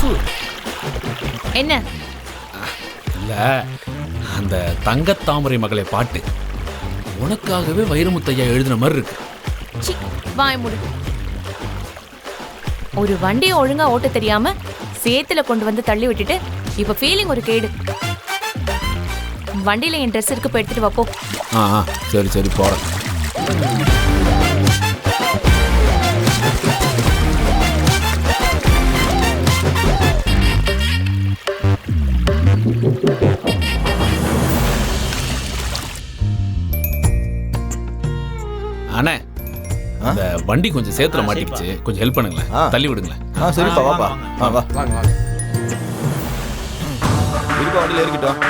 லூசு. என்ன? இல்ல, அந்த தங்கத்தாமரை மகளை பாட்டு உனக்காகவே வைரமுத்தையா எழுதின மாதிரி இருக்கு. சி, வாய் மூடு. ஒரு வண்டியை ஒழுங்கா ஓட்ட தெரியாம சேத்துல கொண்டு வந்து தள்ளி விட்டுட்டு இப்ப ஃபீலிங் ஒரு கேடு. வண்டியில என் ட்ரெஸ் இருக்கு, போய் எடுத்துட்டு வாப்போ. சரி சரி போறேன். அண்ணே, அந்த வண்டி கொஞ்சம் சேத்துல மாட்டிக்கிச்சு, கொஞ்சம் ஹெல்ப் பண்ணுங்களேன், தள்ளி விடுங்களேன். சரிப்பா, வாப்பா. வா இருப்பா, வண்டியில் ஏறிக்கிட்டோம்.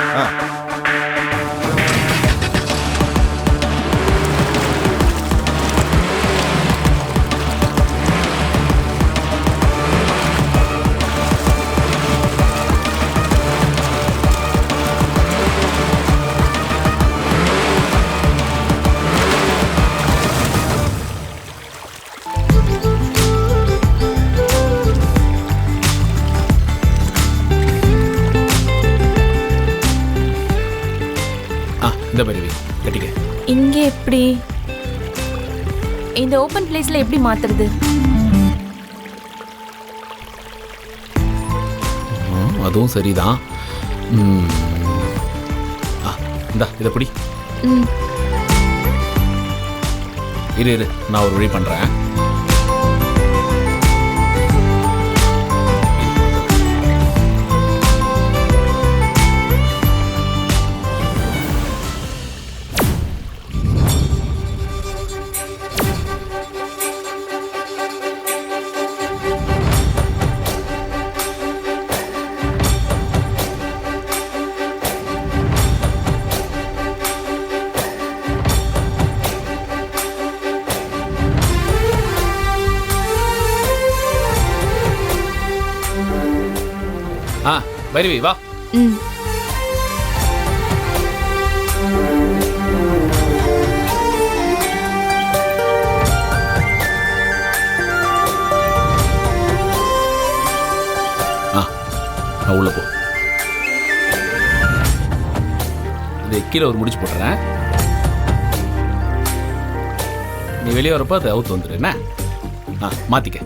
இந்த பரிவி கட்டிக்க. இங்க எப்படி? இந்த ஓபன் பிளேஸ்ல எப்படி மாத்துறது? அதுவும் சரிதான். இந்தா இதை பிடி. இரு, நான் ஒரு வழி பண்றேன். பைரவி வா. உள்ள போ. இது கீழே ஒரு முடிச்சு போட்டுறேன். நீ வெளியே வரப்போ அதை அவுத்து வந்துடு. என்ன? மாத்திக்க.